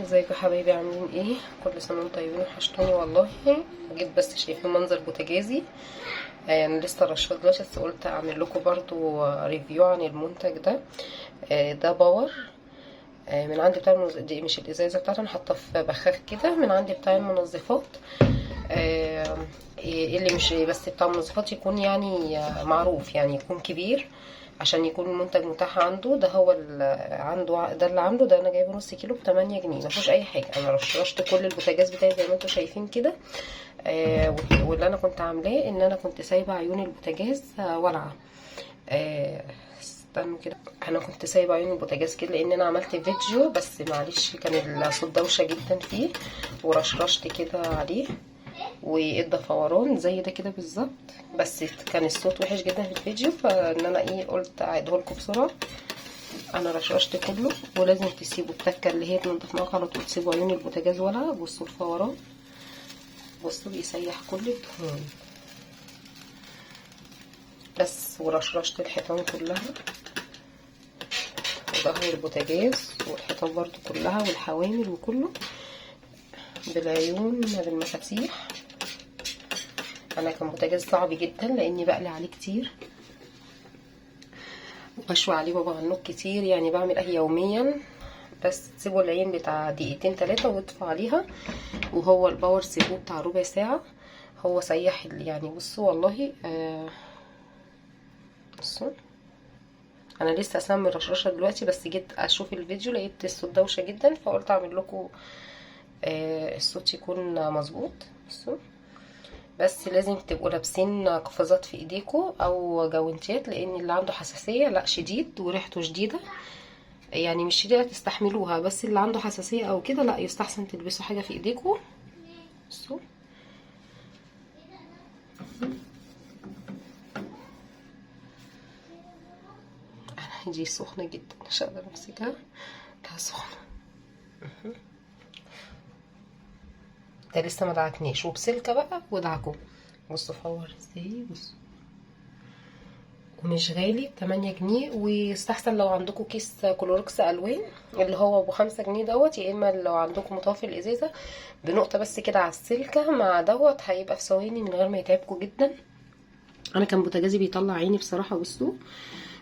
ازيكم يا حبايبي، عاملين ايه؟ كل سنه وانتم طيبين، وحشتوني والله. جيت بس شايفين منظر بوتاجازي. انا لسه رشيت دلوقتي، بس قلت اعمل لكم برضو ريفيو عن المنتج ده. ده باور. من عندي بتاع دي مش الازازه بتاعته، انا حاطه في بخاخ كده من عندي بتاع المنظفات. اللي مش بس بتاع المنظفات يكون يعني معروف، يعني يكون كبير عشان يكون المنتج متاح عنده. ده هو عنده، ده اللي عنده. ده انا جايبه نص كيلو ب8 جنيه، مفيهوش اي حاجه. انا رشت كل البوتاجاز بتاعي زي ما انتم شايفين كده. واللي انا كنت عاملاه ان انا كنت سايبه عيون البوتاجاز والعه. استنوا كده، انا كنت سايبه عيون البوتاجاز كده لان انا عملت فيديو، بس معلش كان الصوت دوشه جدا فيه، ورشرشت كده عليه وادى فوران زي ده كده بالظبط. بس كان الصوت وحش جدا في الفيديو، فان انا قلت اعيده لكم بسرعه. انا رشرشت كله، ولازم تسيبوا التكه اللي هي تنضف معاكم على طول، تسيبوا عيون البوتاجاز ولا. بصوا الفوران، بصوا بيسيح كل الدهون. بس ورشرشت الحيطان كلها وظهر البوتاجاز والحيطان برضو كلها والحوامل وكله بالعيون بالمفاتيح. انا كان بوتاجاز صعب جدا لاني بقلي عليه كتير وبشوي عليه وبغنوه كتير، يعني بعمل يوميا. بس تسيبوا العين بتاع دقيقتين 3 واطفوا عليها. وهو الباور سيبوه بتاع ربع ساعة. هو سيح يعني. بصوا والله بصوا انا لسه اسمي الرشرشه دلوقتي، بس جيت اشوف الفيديو لقيت الصوت دوشه جدا، فقلت اعمل لكم الصوت يكون مظبوط. بصوا، بس لازم تبقوا لابسين قفازات في ايديكم او جوانتيات، لان اللي عنده حساسيه لا شديد وريحته شديده. يعني مش شديده تستحملوها، بس اللي عنده حساسيه او كده لا، يستحسن تلبسوا حاجه في ايديكم. بصوا دي سخنه جدا، مش هقدر امسكها، لا سخنه. ده لسه ما دعكناش، وبسلكه بقى ودعكه. بصوا فور ازاي، بصوا. ومش غالي، 8 جنيه. ويستحسن لو عندكم كيس كلوركس الوان اللي هو ب5 جنيه دوت، يا اما لو عندكم مطافي الازازه بنقطه بس كده على السلكه مع دوت، هيبقى في ثواني من غير ما يتعبكم جدا. انا كان بوتاجازي بيطلع عيني بصراحه. بصوا،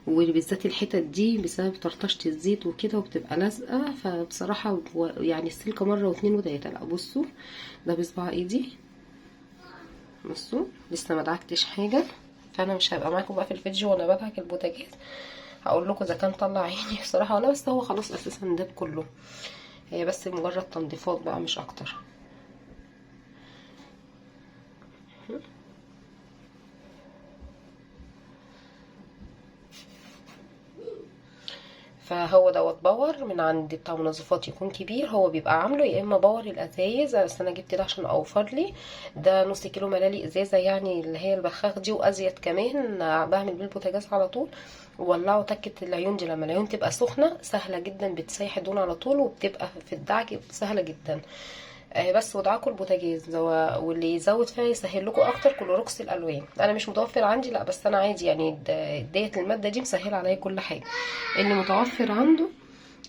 وبالذات الحتت دي بسبب طرطشه الزيت وكده وبتبقى لازقه، فبصراحه يعني السلكه مره واتنين وتلاته. لا بصوا، ده بصباع ايدي. بصوا لسه ما دعكتش حاجه، فانا مش هبقى معاكم بقى في الفيديو وانا بدعك البوتاجاز هقول لكم اذا كان طلع عيني بصراحه ولا. بس هو خلاص اساسا داب كله، هي بس مجرد تنظيفات بقى مش اكتر. فهو دوت باور من عند بتاع منظفات، يكون كبير. هو بيبقى عامله يا اما باور الازايز، بس انا جبت ده عشان اوفر لي. ده نص كيلو ملالي ازازه، يعني اللي هي البخاخ دي وازيد كمان. بعمل بيه البوتاجاز على طول. وولعوا تكه العيون دي، لما العيون تبقى سخنه سهله جدا بتسيح الدهون على طول، وبتبقى في الدعك سهله جدا. بس ودعاكوا البوتاجاز واللي يزود فيها يسهل لكم اكتر كلوروكس الالوان. انا مش متوفر عندي لا، بس انا عادي يعني ديت الماده دي مسهله عليا كل حاجه. اللي متوفر عنده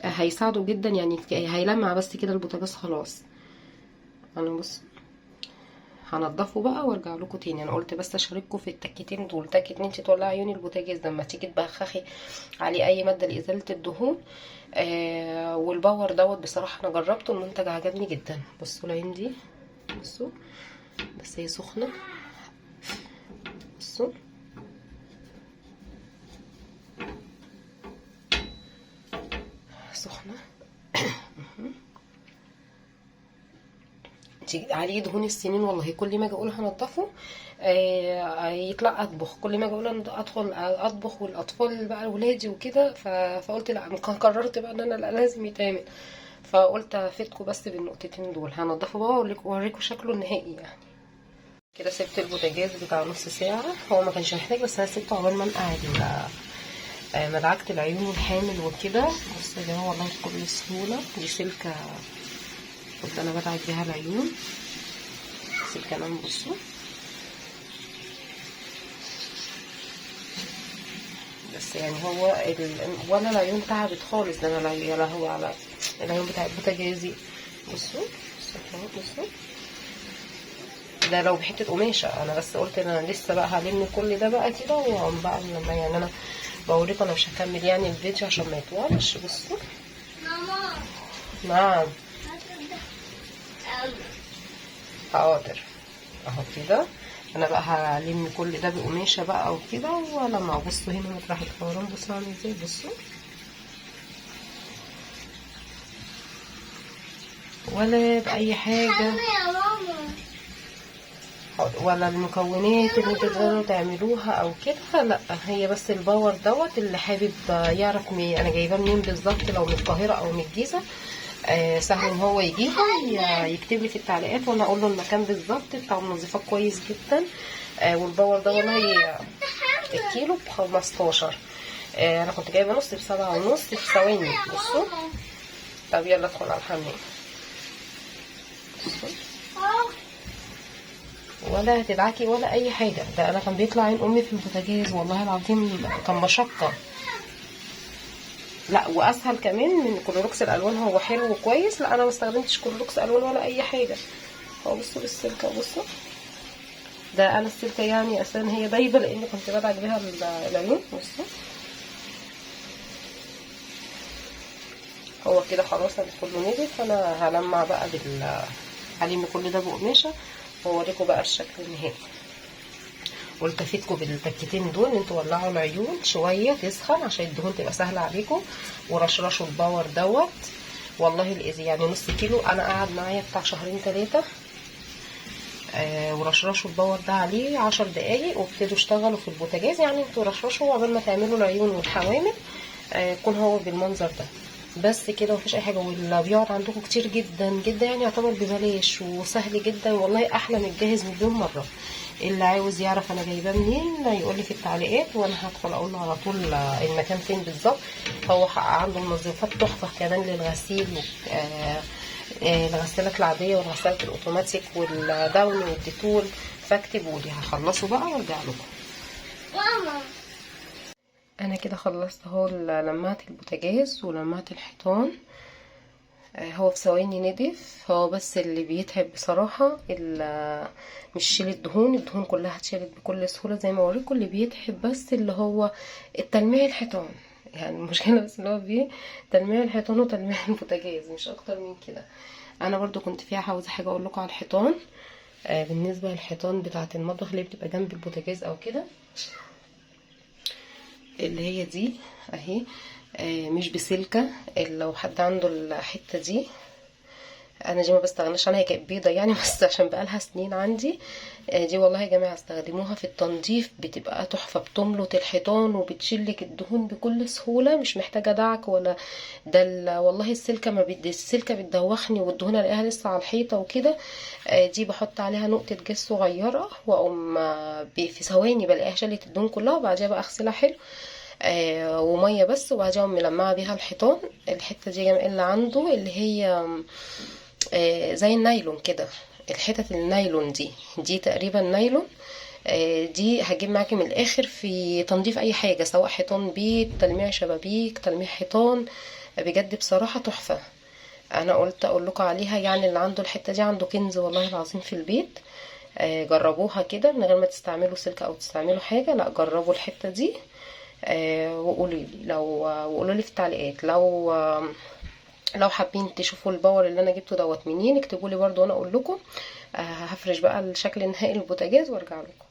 هيساعده جدا، يعني هيلمع بس كده البوتاجاز خلاص. انا بص هنضفه بقى وارجع لكم تاني. انا قلت بس اشارككم في التكتين دول، تكت ان انت تولعي عيون البوتاجاز لما تيجي تبخخي عليه اي ماده لازاله الدهون. والباور دوت بصراحه انا جربته، المنتج عجبني جدا. بصوا العين دي، بصوا بس هي سخنه. بصوا سخنه. تيجي عليه دهون السنين والله. كل ما اجي اقول هنضفه يطلع اطبخ. كل ما اجي اقول ادخل اطبخ والاطفال بقى ولادي وكده، فقلت لا، قررت بقى ان انا لا لازم يتعمل. فقلت افيدكم بس بالنقطتين دول. هنضفه بقى واوريكم شكله النهائي يعني. كده سبت البوتاجاز بتاع نص ساعه، هو ما كانش محتاج، بس انا سبته عقبال ما انقع مدعكه العيون والحامل وكده. بصوا يا جماعه والله بكل سهوله. دي سلكه كنت انا بدعك بيها العيون، سلكه كمان. بصوا بس يعني هو ولا العيون تعبت خالص. ده انا لا هو على العيون بتاع البوتاجازي. بصوا بصوا ده لو بحته قماشه. انا بس قلت ان انا لسه بقى هلم كل ده بقى كده، وأقوم بقى لما يعني انا بوريكم. انا مش هكمل يعني الفيديو عشان ما يطولش. بصوا ماما. نعم حاضر اهو كده. انا بقى هلم كل ده بقماشه بقى وكده. ولما بصوا هنا مطرح الفوران بصوا عامل ازاي. بصوا ولا باي حاجه ولا المكونات اللي تقدروا تعملوها او كده، لا هي بس الباور دوت. اللي حابب يعرف انا جايباه منين بالظبط، لو من القاهره او من الجيزه، سهل ان هو يجيبه يكتب لي في التعليقات وانا اقول له المكان بالظبط. بتاع منظفات كويس جدا. والباور ده والله الكيلو ب15. انا كنت جايبه نص ب7.5 في ثواني. بصوا. طب يلا ادخل على الحمام. بصوا ولا هتدعكي ولا اي حاجه. ده انا كان بيطلع عين امي في البوتاجاز والله العظيم، كان مشقه. لا واسهل كمان من كلوروكس الالوان. هو حلو وكويس. لا انا ما استخدمتش كلوروكس الوان ولا اي حاجه. هو بصوا بالسلكه. بصوا ده انا السلكه يعني اساسا هي دايبه لان كنت بدعك بيها العيون. بصوا هو كده خلاص انا كله نضف. انا هلمع بقى هلم كل ده بقماشه واوريكم بقى الشكل النهائي. قلت افيدكم بالتكتين دول ان انتوا ولعوا العيون شويه تسخن عشان الدهون تبقى سهله عليكم، ورشرشوا الباور دوت. والله الاذي يعني نص كيلو انا قعد معايا بتاع 2-3 ورشرشوا الباور ده عليه 10 دقايق وابتدوا اشتغلوا في البوتاجاز. يعني انتوا رشرشوا قبل ما تعملوا العيون والحوامل يكون هو بالمنظر ده بس كده. مفيش اي حاجه. واللي بيقعد عندكم كتير جدا جدا يعني يعتبر ببلاش وسهل جدا والله، احلى من الجاهز مليون مره. اللي عاوز يعرف انا جايباه منين يقول لي في التعليقات وانا هدخل اقول له على طول المكان فين بالظبط. هو عنده منظفات تحفه كمان للغسيل، الغسالات العاديه والغسالات الاوتوماتيك والداون والديتول. فاكتبوا لي هخلصه بقى وارجع لكم. انا كده خلصت اهو. لمعت البوتاجاز ولمعت الحيطان. هو في ثواني نضيف. هو بس اللي بيتعب بصراحة مش شيل الدهون. الدهون كلها اتشالت بكل سهولة زي ما اوريكم. اللي بيتعب بس اللي هو التلميع الحيطان. يعني المشكلة بس اللي هو فيه تلميع الحيطان وتلميع البوتاجاز مش اكتر من كده. انا برضو كنت فيها عاوزة حاجة اقول لكم على الحيطان. بالنسبة للحيطان بتاعة المطبخ اللي بتبقى جنب البوتاجاز او كده، اللي هي دي اهي مش بسلكة. لو حد عنده الحتة دي، انا دي ما بستغناش عنها. هي كانت بيضة يعني بس عشان بقالها سنين عندي. دي والله يا جماعة استخدموها في التنظيف بتبقى تحفة. بتملط الحيطان وبتشيلك الدهون بكل سهولة. مش محتاجة دعك ولا ده. والله السلكة ما بدي السلكة بتدوخني والدهون الاقيها لسه على الحيطة وكده. دي بحط عليها نقطة جاز صغيرة واقوم في ثواني بلاقيها شالت الدهون كلها. وبعدها بقى اغسلها حلو وميه بس. وبعدين اقوم ملمعه بيها الحيطان. الحته دي جميل اللي عنده اللي هي زي النايلون كده. الحتت النايلون دي تقريبا نايلون. دي هجيب معاكي من الاخر في تنظيف اي حاجه، سواء حيطان بيت، تلميع شبابيك، تلميع حيطان. بجد بصراحه تحفه. انا قلت اقول لكم عليها. يعني اللي عنده الحته دي عنده كنز والله العظيم في البيت. جربوها كده من غير ما تستعملوا سلكه او تستعملوا حاجه. لا جربوا الحته دي وقولوا لي وقولوا لي في التعليقات لو حابين تشوفوا الباور اللي انا جبته دوت منين. اكتبوا لي برده وانا اقول لكم. هفرش بقى الشكل النهائي للبوتاجاز وارجع لكم.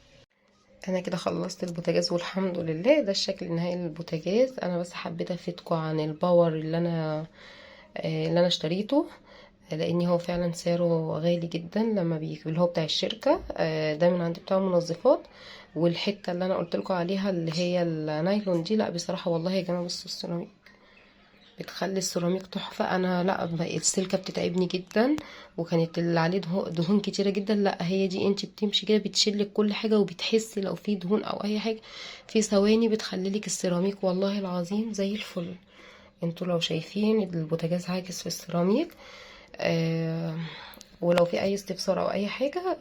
انا كده خلصت البوتاجاز والحمد لله. ده الشكل النهائي للبوتاجاز. انا بس حبيت افيدكم عن الباور اللي انا اشتريته، لان هو فعلا سعره غالي جدا لما بيجي اللي هو بتاع الشركه. ده من عند بتاع منظفات. والحته اللي انا قلت لكم عليها اللي هي النايلون دي، لا بصراحه والله يا جماعه بصوا السيراميك بتخلي السيراميك تحفه. انا لا السلكه بتتعبني جدا وكانت اللي عليه دهون كتيره جدا. لا هي دي انت بتمشي كده بتشيلك كل حاجه وبتحسي لو في دهون او اي حاجه في ثواني بتخليلك السيراميك والله العظيم زي الفل. انتوا لو شايفين البوتاجاز عاكس في السيراميك. ولو في اي استفسار او اي حاجه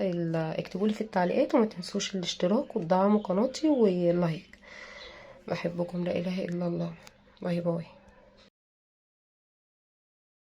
اكتبوا لي في التعليقات. وما تنسوش الاشتراك وتدعموا قناتي واللايك. بحبكم لا اله الا الله. باي باي.